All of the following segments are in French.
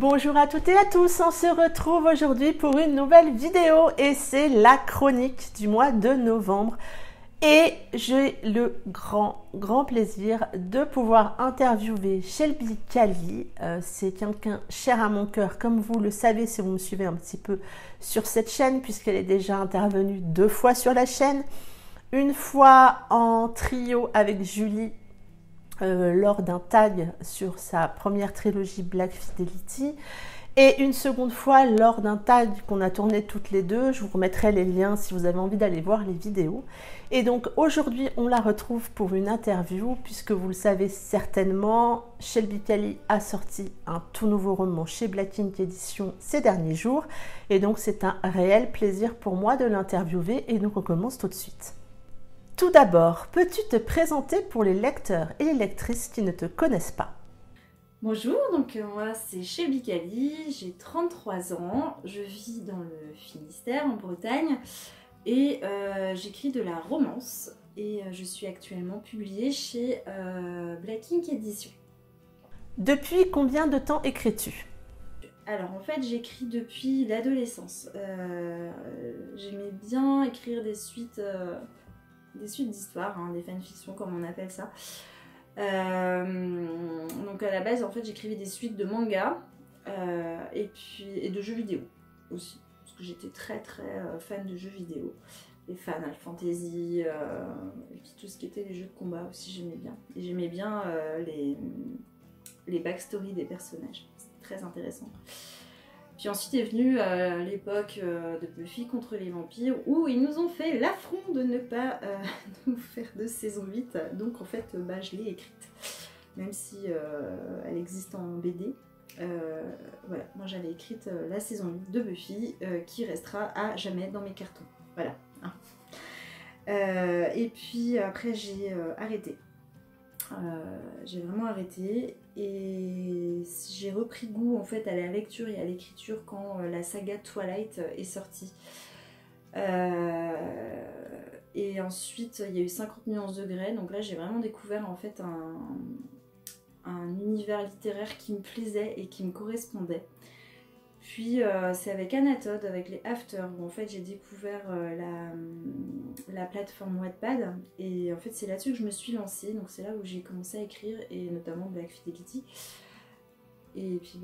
Bonjour à toutes et à tous, on se retrouve aujourd'hui pour une nouvelle vidéo et c'est la chronique du mois de novembre. Et j'ai le grand plaisir de pouvoir interviewer Shelby Kali. C'est quelqu'un cher à mon cœur, comme vous le savez si vous me suivez un petit peu sur cette chaîne, puisqu'elle est déjà intervenue 2 fois sur la chaîne. Une fois en trio avec Julie lors d'un tag sur sa première trilogie Black Fidelity. Et une seconde fois lors d'un tag qu'on a tourné toutes les deux. Je vous remettrai les liens si vous avez envie d'aller voir les vidéos. Et donc aujourd'hui, on la retrouve pour une interview, puisque vous le savez certainement, Shelby Kali a sorti un tout nouveau roman chez Black Ink Édition ces derniers jours. Et donc c'est un réel plaisir pour moi de l'interviewer. Et donc on commence tout de suite. Tout d'abord, peux-tu te présenter pour les lecteurs et les lectrices qui ne te connaissent pas? Bonjour, donc moi c'est Shelby Kali, j'ai 33 ans, je vis dans le Finistère en Bretagne et j'écris de la romance et je suis actuellement publiée chez Black Ink Édition. Depuis combien de temps écris-tu? Alors en fait j'écris depuis l'adolescence, j'aimais bien écrire des suites d'histoires, hein, des fanfictions comme on appelle ça. Donc à la base en fait j'écrivais des suites de mangas et de jeux vidéo aussi parce que j'étais très fan de jeux vidéo, les Final Fantasy et puis tout ce qui était les jeux de combat aussi j'aimais bien, et j'aimais bien les backstories des personnages, c'était très intéressant. Puis ensuite est venue l'époque de Buffy contre les vampires où ils nous ont fait l'affront de ne pas nous faire de saison 8. Donc en fait je l'ai écrite, même si elle existe en BD. Voilà, moi j'avais écrite la saison 8 de Buffy qui restera à jamais dans mes cartons. Voilà. Et puis après j'ai arrêté. J'ai vraiment arrêté et j'ai repris goût en fait à la lecture et à l'écriture quand la saga Twilight est sortie. Et ensuite il y a eu 50 nuances de Grey, donc là j'ai vraiment découvert en fait un univers littéraire qui me plaisait et qui me correspondait. Puis c'est avec Anatode, avec les After, où en fait j'ai découvert la plateforme Wattpad, et en fait c'est là-dessus que je me suis lancée, donc c'est là où j'ai commencé à écrire, et notamment Black Fidelity. Et puis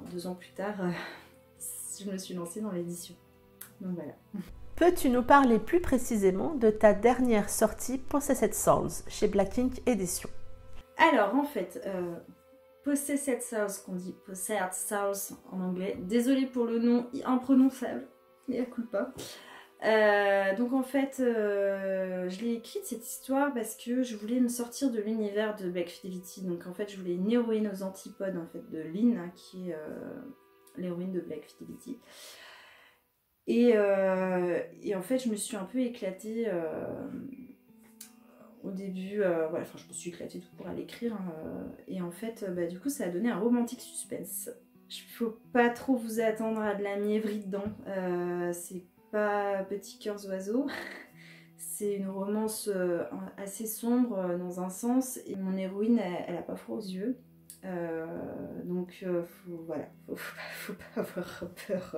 2 ans plus tard, je me suis lancée dans l'édition. Donc voilà. Peux-tu nous parler plus précisément de ta dernière sortie Possessed Souls chez Black Ink Édition? Alors en fait, Possessed Souls, qu'on dit Possessed Souls en anglais. Désolée pour le nom imprononçable, mais à coup pas. Donc en fait, je l'ai écrite cette histoire parce que je voulais me sortir de l'univers de Black Fidelity. Donc en fait, je voulais une héroïne aux antipodes en fait de Lynn, hein, qui est l'héroïne de Black Fidelity. Et en fait, je me suis un peu éclatée. Au début, voilà, enfin, je me suis éclatée tout pour aller écrire, hein, et en fait, du coup, ça a donné un romantique suspense. Il ne faut pas trop vous attendre à de la mièvrerie dedans, c'est pas Petits cœurs oiseaux, c'est une romance assez sombre dans un sens, et mon héroïne, elle a pas froid aux yeux. Donc voilà, faut pas avoir peur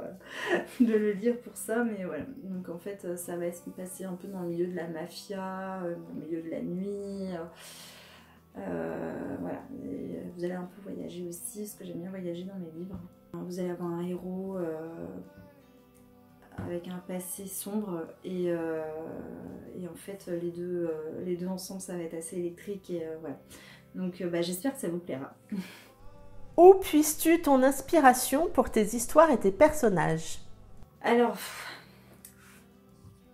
de le lire pour ça, mais voilà. Donc en fait ça va se passer un peu dans le milieu de la mafia, dans le milieu de la nuit, voilà. Et vous allez un peu voyager aussi, parce que j'aime bien voyager dans mes livres. Vous allez avoir un héros avec un passé sombre, et en fait les deux ensemble ça va être assez électrique, et voilà. Donc j'espère que ça vous plaira. Où puisses-tu ton inspiration pour tes histoires et tes personnages? Alors,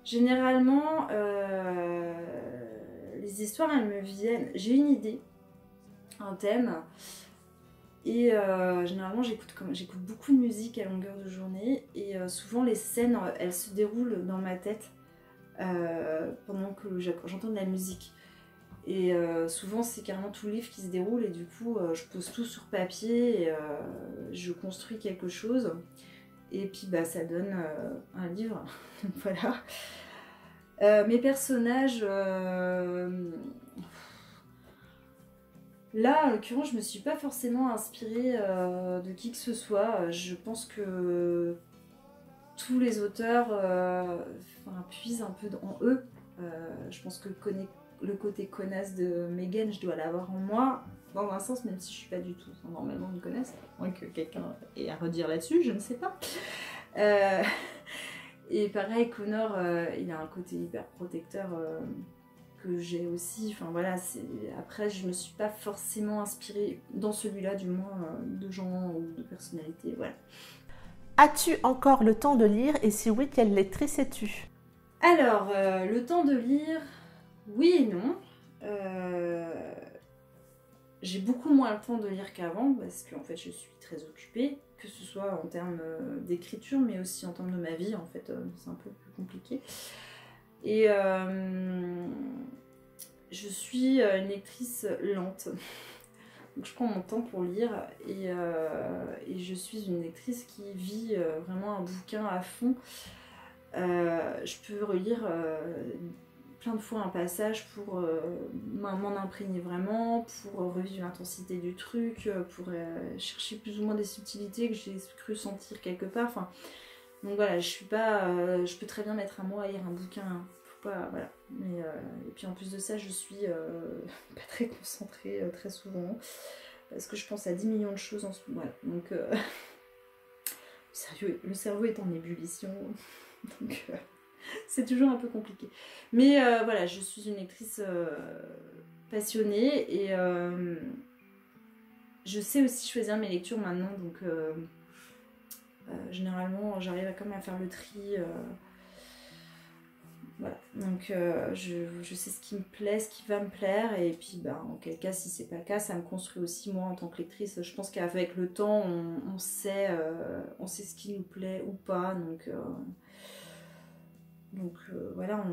généralement, les histoires, elles me viennent... J'ai une idée, un thème, et généralement j'écoute beaucoup de musique à longueur de journée, et souvent les scènes, elles se déroulent dans ma tête pendant que j'entends de la musique. Et souvent c'est carrément tout le livre qui se déroule, et du coup je pose tout sur papier, et je construis quelque chose, et puis ça donne un livre. Voilà. Mes personnages, Là, en l'occurrence, je me suis pas forcément inspirée de qui que ce soit. Je pense que tous les auteurs puisent un peu en eux. Je pense que le côté connasse de Megan, je dois l'avoir en moi, dans un sens, même si je suis pas du tout normalement une connasse, à moins que quelqu'un ait à redire là-dessus, je ne sais pas. Et pareil, Connor, il a un côté hyper protecteur que j'ai aussi. Enfin voilà, après, je me suis pas forcément inspirée, dans celui-là du moins, de gens ou de personnalités, voilà. As-tu encore le temps de lire et si oui, quelle lectrice es-tu? Alors, le temps de lire, oui et non. J'ai beaucoup moins le temps de lire qu'avant parce qu'en fait je suis très occupée, que ce soit en termes d'écriture mais aussi en termes de ma vie, en fait c'est un peu plus compliqué. Et je suis une lectrice lente. Donc je prends mon temps pour lire et je suis une lectrice qui vit vraiment un bouquin à fond. Je peux relire plein de fois un passage pour m'en imprégner vraiment, pour revivre l'intensité du truc, pour chercher plus ou moins des subtilités que j'ai cru sentir quelque part. Enfin, donc voilà, je suis pas, je peux très bien mettre un mois à lire un bouquin. Faut pas, voilà. Mais, et puis en plus de ça, je suis pas très concentrée très souvent parce que je pense à 10 millions de choses en ce moment. Voilà. Donc le cerveau est en ébullition. Donc c'est toujours un peu compliqué. Mais voilà, je suis une lectrice passionnée et je sais aussi choisir mes lectures maintenant. Donc généralement, j'arrive quand même à faire le tri. Voilà, donc je sais ce qui me plaît, ce qui va me plaire, et puis en quel cas, si c'est pas le cas, ça me construit aussi moi en tant que lectrice. Je pense qu'avec le temps, on sait ce qui nous plaît ou pas, donc voilà,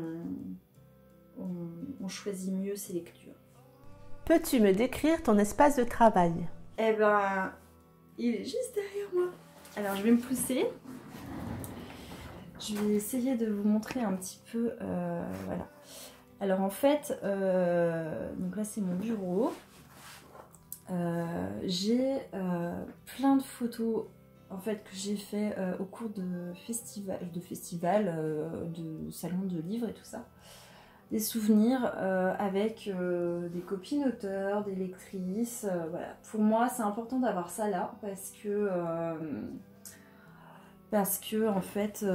on choisit mieux ses lectures. Peux-tu me décrire ton espace de travail? Eh ben, il est juste derrière moi. Alors je vais me pousser. Je vais essayer de vous montrer un petit peu, voilà. Alors en fait, donc là c'est mon bureau. J'ai plein de photos en fait que j'ai fait au cours de festivals, de salons de livres et tout ça. Des souvenirs avec des copines auteurs, des lectrices. Voilà. Pour moi, c'est important d'avoir ça là parce que en fait,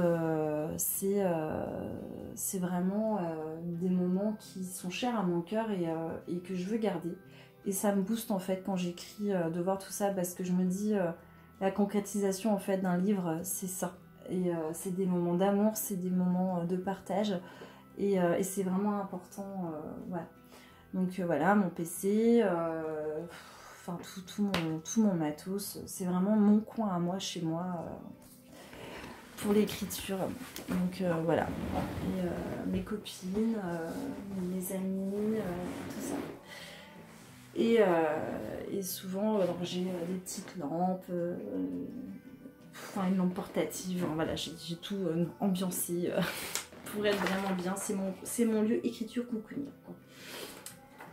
c'est vraiment des moments qui sont chers à mon cœur et que je veux garder. Et ça me booste en fait quand j'écris de voir tout ça parce que je me dis la concrétisation en fait d'un livre, c'est ça. Et c'est des moments d'amour, c'est des moments de partage. Et c'est vraiment important, voilà. Donc voilà, mon PC, enfin tout mon matos, c'est vraiment mon coin à moi, chez moi, pour l'écriture. Donc voilà, et mes copines, mes amis, tout ça. Et souvent, j'ai des petites lampes, enfin une lampe portative, voilà, j'ai tout ambiancé. Pour être vraiment bien, c'est mon lieu écriture cocooning, quoi.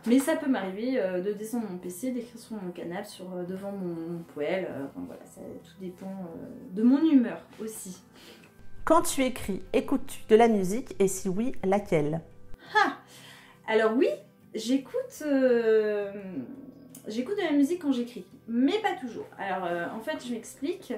Mais ça peut m'arriver de descendre mon PC, d'écrire sur mon canapé, devant mon poêle, enfin, voilà, ça tout dépend de mon humeur aussi. Quand tu écris, écoutes-tu de la musique et si oui, laquelle? Alors oui, j'écoute de la musique quand j'écris, mais pas toujours. Alors en fait, je m'explique.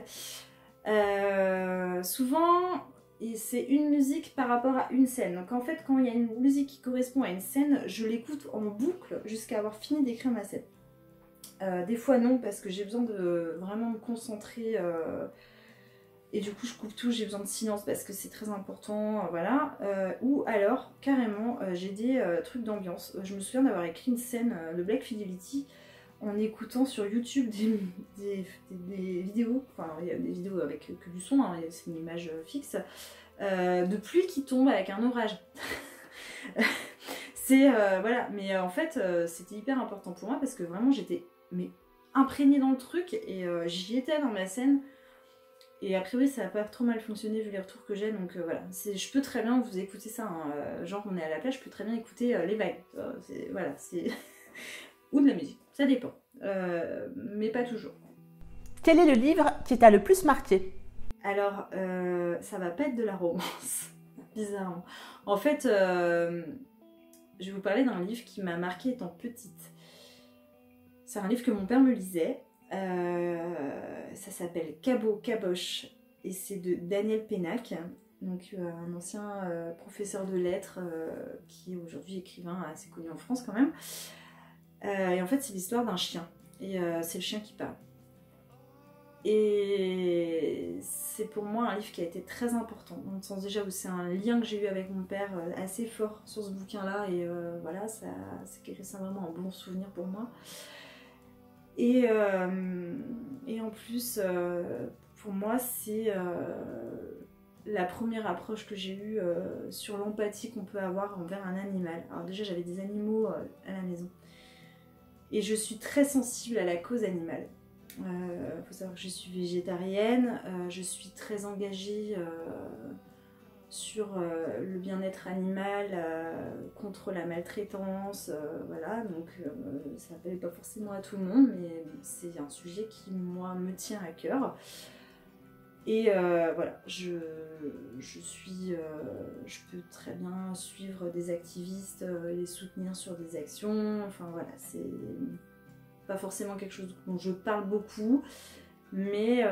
Souvent, et c'est une musique par rapport à une scène. Donc en fait, quand il y a une musique qui correspond à une scène, je l'écoute en boucle jusqu'à avoir fini d'écrire ma scène. Des fois non, parce que j'ai besoin de vraiment me concentrer et du coup je coupe tout, j'ai besoin de silence parce que c'est très important, voilà. Ou alors, carrément, j'ai des trucs d'ambiance. Je me souviens d'avoir écrit une scène de Black Fidelity en écoutant sur YouTube des vidéos, enfin il y a des vidéos avec que du son, hein, c'est une image fixe, de pluie qui tombe avec un orage. C'est voilà, mais en fait c'était hyper important pour moi parce que vraiment j'étais imprégnée dans le truc et j'y étais dans ma scène. Et a priori ça n'a pas trop mal fonctionné vu les retours que j'ai, donc voilà, je peux très bien vous écouter ça, hein, genre on est à la plage, je peux très bien écouter les vagues, voilà, c'est ou de la musique, ça dépend, mais pas toujours. Quel est le livre qui t'a le plus marqué? Alors, ça va pas être de la romance, bizarrement. En fait, je vais vous parler d'un livre qui m'a marqué étant petite. C'est un livre que mon père me lisait. Ça s'appelle Cabot Caboche et c'est de Daniel Pénac, donc un ancien professeur de lettres qui est aujourd'hui écrivain assez connu en France quand même. Et en fait, c'est l'histoire d'un chien et c'est le chien qui parle. Et c'est pour moi un livre qui a été très important, dans le sens déjà où c'est un lien que j'ai eu avec mon père assez fort sur ce bouquin-là, et voilà, c'est vraiment un bon souvenir pour moi. Et en plus, pour moi, c'est la première approche que j'ai eue sur l'empathie qu'on peut avoir envers un animal. Alors déjà, j'avais des animaux à la maison. Et je suis très sensible à la cause animale. Faut savoir que je suis végétarienne, je suis très engagée sur le bien-être animal, contre la maltraitance, voilà, donc ça ne plaît pas forcément à tout le monde, mais c'est un sujet qui, moi, me tient à cœur. Et voilà, je peux très bien suivre des activistes, les soutenir sur des actions, enfin voilà, c'est pas forcément quelque chose dont je parle beaucoup, mais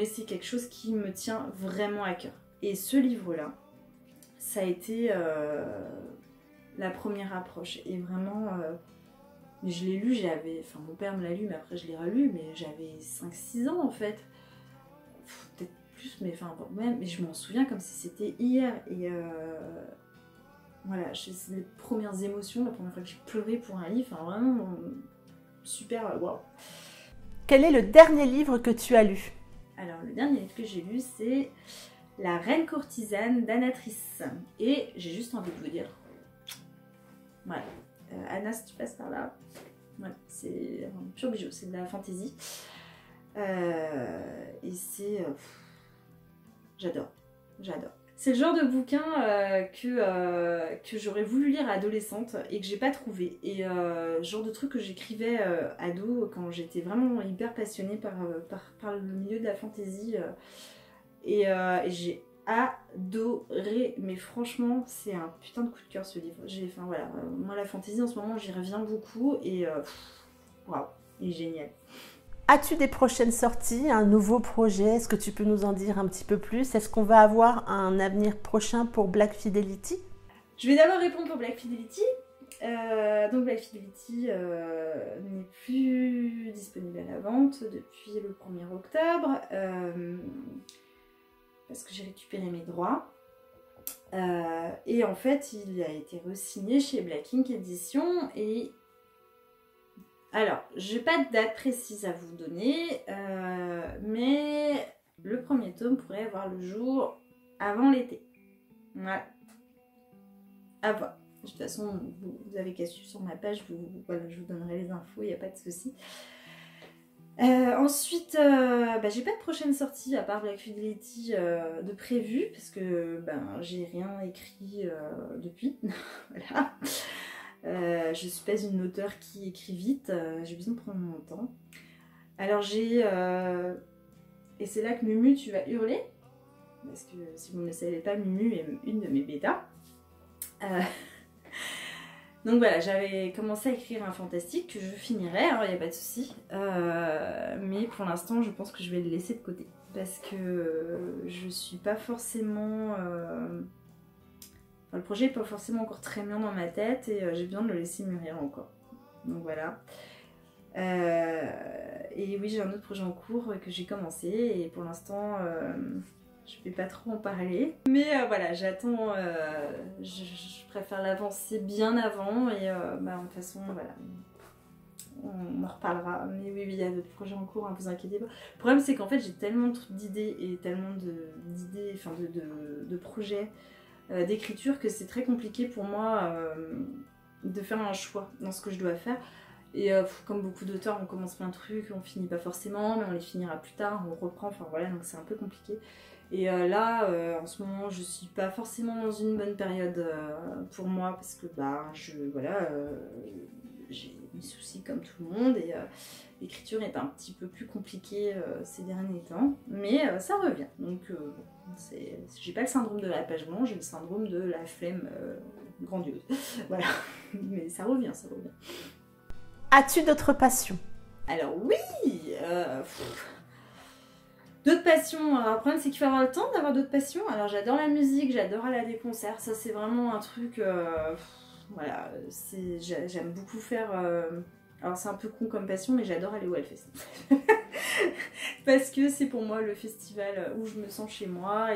c'est quelque chose qui me tient vraiment à cœur. Et ce livre-là, ça a été la première approche. Et vraiment, je l'ai lu, enfin mon père me l'a lu, mais après je l'ai relu, mais j'avais 5-6 ans en fait. Peut-être plus, mais enfin même, mais je m'en souviens comme si c'était hier. Et voilà, c'est les premières émotions, la première fois que j'ai pleuré pour un livre, enfin vraiment super, waouh. Quel est le dernier livre que tu as lu? Alors le dernier livre que j'ai lu, c'est La Reine Courtisane d'Anatrice. Et j'ai juste envie de vous dire, voilà, Anna, si tu passes par là, voilà, c'est un pur bijou, c'est de la fantaisie. Et c'est... j'adore. C'est le genre de bouquin que j'aurais voulu lire adolescente et que j'ai pas trouvé. Et genre de truc que j'écrivais ado quand j'étais vraiment hyper passionnée par le milieu de la fantaisie. Et j'ai adoré, mais franchement c'est un putain de coup de cœur ce livre. Enfin voilà, moi la fantaisie en ce moment j'y reviens beaucoup et waouh, il est génial. As-tu des prochaines sorties, un nouveau projet? Est-ce que tu peux nous en dire un petit peu plus? Est-ce qu'on va avoir un avenir prochain pour Black Fidelity? Je vais d'abord répondre pour Black Fidelity. Donc Black Fidelity n'est plus disponible à la vente depuis le 1er octobre parce que j'ai récupéré mes droits. Et en fait, il a été re-signé chez Black Ink Edition et... Alors, je n'ai pas de date précise à vous donner, mais le premier tome pourrait voir le jour avant l'été. Voilà. À voir. De toute façon, vous avez qu'à suivre sur ma page, voilà, je vous donnerai les infos, il n'y a pas de souci. Ensuite, j'ai pas de prochaine sortie à part Black Fidelity de prévu, parce que j'ai rien écrit depuis. Voilà. Je suis pas une auteure qui écrit vite, j'ai besoin de prendre mon temps. Alors j'ai... et c'est là que Mumu, tu vas hurler, parce que si vous ne le savez pas, Mumu est une de mes bêtas. Donc voilà, j'avais commencé à écrire un fantastique que je finirai, il n'y a pas de souci. Mais pour l'instant, je pense que je vais le laisser de côté. Parce que je suis pas forcément... le projet n'est pas forcément encore très bien dans ma tête et j'ai besoin de le laisser mûrir encore. Donc voilà. Et oui, j'ai un autre projet en cours que j'ai commencé et pour l'instant, je ne vais pas trop en parler. Mais voilà, j'attends, je préfère l'avancer bien avant et de toute façon, voilà, on en reparlera. Mais oui, il y a d'autres projets en cours, hein, vous inquiétez pas. Le problème, c'est qu'en fait, j'ai tellement d'idées et tellement de projets d'écriture que c'est très compliqué pour moi de faire un choix dans ce que je dois faire. Et comme beaucoup d'auteurs, on commence plein de trucs, on finit pas forcément, mais on les finira plus tard, on reprend, enfin voilà, donc c'est un peu compliqué. Et là, en ce moment, je suis pas forcément dans une bonne période pour moi, parce que j'ai mes soucis comme tout le monde et l'écriture est un petit peu plus compliquée ces derniers temps, mais ça revient. Donc j'ai pas le syndrome de la page blanche, j'ai le syndrome de la flemme grandiose. Voilà, mais ça revient, ça revient. As-tu d'autres passions? Alors oui, d'autres passions. Alors, le problème c'est qu'il faut avoir le temps d'avoir d'autres passions. Alors j'adore la musique, j'adore aller à des concerts, ça c'est vraiment un truc, voilà, j'aime beaucoup faire... Alors c'est un peu con comme passion, mais j'adore aller au Hellfest. Parce que c'est pour moi le festival où je me sens chez moi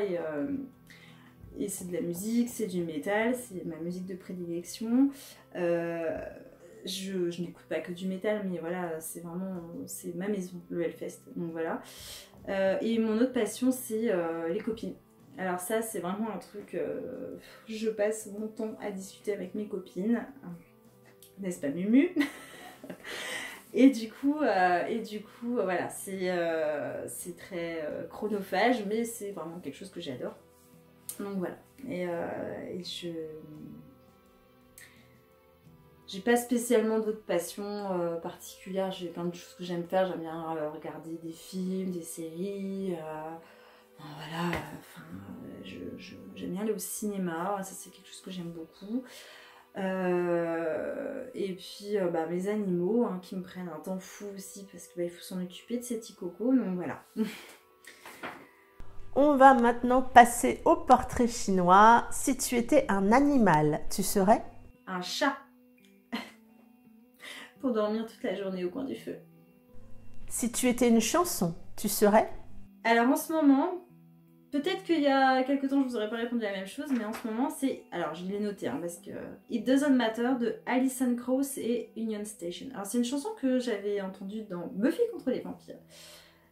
et c'est de la musique, c'est du métal, c'est ma musique de prédilection. Je n'écoute pas que du métal, mais voilà, c'est vraiment, c'est ma maison, le Hellfest, donc voilà. Et mon autre passion, c'est les copines. Alors ça, c'est vraiment un truc, je passe mon temps à discuter avec mes copines, n'est-ce pas Mumu? Et du coup, voilà, c'est très chronophage, mais c'est vraiment quelque chose que j'adore. Donc voilà, et j'ai pas spécialement d'autres passions particulières, j'ai plein de choses que j'aime faire, j'aime bien regarder des films, des séries, voilà, j'aime bien aller au cinéma, ça c'est quelque chose que j'aime beaucoup. Et puis mes animaux hein, qui me prennent un temps fou aussi parce qu'il faut s'en occuper de ces petits cocos, donc voilà. On va maintenant passer au portrait chinois. Si tu étais un animal, tu serais? Un chat. Pour dormir toute la journée au coin du feu. Si tu étais une chanson, tu serais? Alors en ce moment, peut-être qu'il y a quelques temps je vous aurais pas répondu à la même chose, mais en ce moment c'est... Alors je l'ai noté hein, parce que... It Doesn't Matter de Alison Krauss et Union Station. Alors c'est une chanson que j'avais entendue dans Buffy contre les vampires.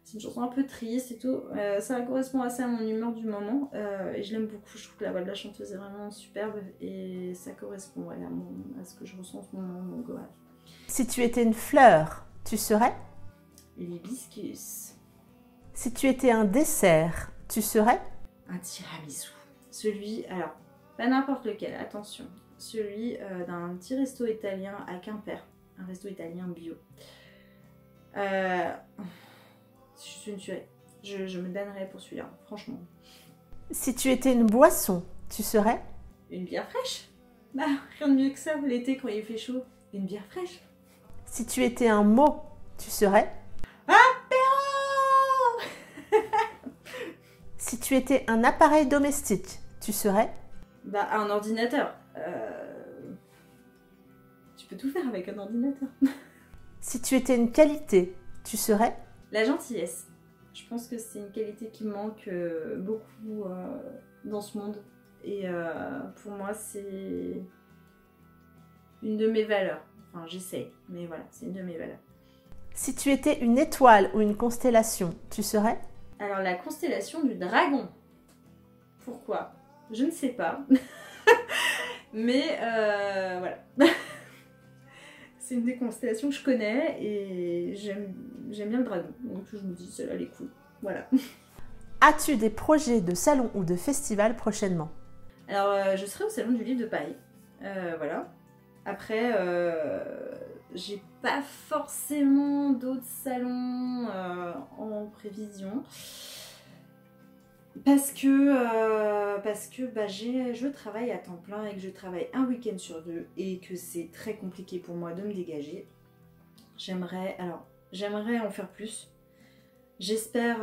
C'est une chanson un peu triste et tout. Ça correspond assez à mon humeur du moment et je l'aime beaucoup. Je trouve que la voix de la chanteuse est vraiment superbe et ça correspond voilà, à ce que je ressens en ce moment. Donc, voilà. Si tu étais une fleur, tu serais? L'hibiscus. Si tu étais un dessert, tu serais? Un tiramisu. Celui, alors, pas n'importe lequel, attention. Celui d'un petit resto italien à Quimper. Un resto italien bio. Je suis une tuerie. Je me damnerais pour celui-là, franchement. Si tu étais une boisson, tu serais? Une bière fraîche. Bah, rien de mieux que ça, l'été quand il fait chaud. Une bière fraîche. Si tu étais un mot, tu serais? Apéro. Si tu étais un appareil domestique, tu serais? Bah, un ordinateur. Tu peux tout faire avec un ordinateur. Si tu étais une qualité, tu serais? La gentillesse. Je pense que c'est une qualité qui manque beaucoup dans ce monde. Et pour moi, c'est une de mes valeurs. Enfin, j'essaye, mais voilà, c'est une de mes valeurs. Si tu étais une étoile ou une constellation, tu serais? Alors, la constellation du dragon. Pourquoi? Je ne sais pas. Mais voilà. C'est une des constellations que je connais et j'aime bien le dragon. Donc je me dis, celle-là, elle est cool. Voilà. As-tu des projets de salon ou de festival prochainement? Alors, je serai au Salon du Livre de Paris. Voilà. Après, j'ai pas forcément d'autres salons en prévision. Parce que je travaille à temps plein et que je travaille un week-end sur deux et que c'est très compliqué pour moi de me dégager. J'aimerais en faire plus. J'espère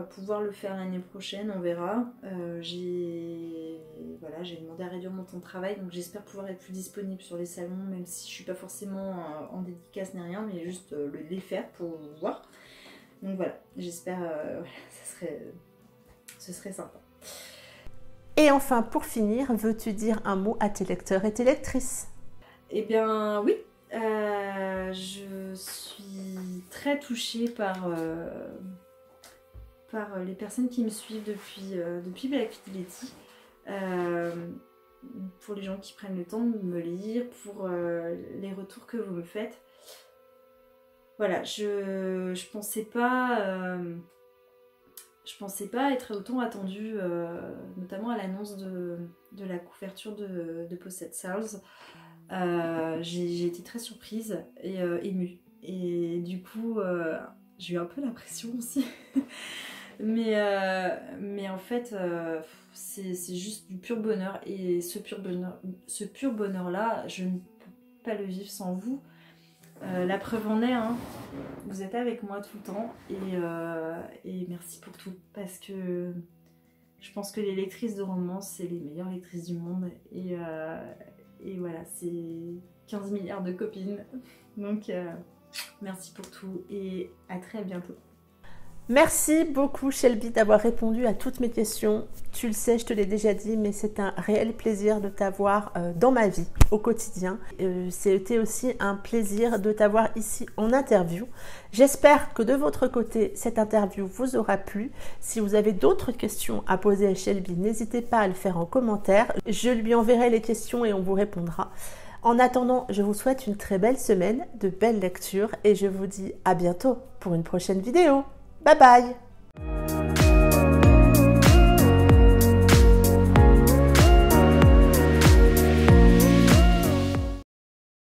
pouvoir le faire l'année prochaine, on verra. J'ai demandé à réduire mon temps de travail, donc j'espère pouvoir être plus disponible sur les salons, même si je suis pas forcément en dédicace ni rien, mais juste les faire pour voir. Donc voilà, j'espère, ce serait sympa. Et enfin, pour finir, veux-tu dire un mot à tes lecteurs et tes lectrices? Eh bien oui, je suis très touchée par les personnes qui me suivent depuis Black Fidelity. Pour les gens qui prennent le temps de me lire, pour les retours que vous me faites. Voilà, je pensais pas être autant attendue, notamment à l'annonce de la couverture de Possessed Souls. J'ai été très surprise et émue. Et du coup, j'ai eu un peu la pression aussi. mais en fait, c'est juste du pur bonheur. Et ce pur bonheur-là, je ne peux pas le vivre sans vous. La preuve en est, hein, vous êtes avec moi tout le temps. Et merci pour tout. Parce que je pense que les lectrices de romance, c'est les meilleures lectrices du monde. Et voilà, c'est 15 milliards de copines. Donc, merci pour tout et à très bientôt. Merci beaucoup Shelby d'avoir répondu à toutes mes questions. Tu le sais, je te l'ai déjà dit, mais c'est un réel plaisir de t'avoir dans ma vie au quotidien. C'était aussi un plaisir de t'avoir ici en interview. J'espère que de votre côté, cette interview vous aura plu. Si vous avez d'autres questions à poser à Shelby, n'hésitez pas à le faire en commentaire. Je lui enverrai les questions et on vous répondra. En attendant, je vous souhaite une très belle semaine, de belles lectures et je vous dis à bientôt pour une prochaine vidéo. Bye bye!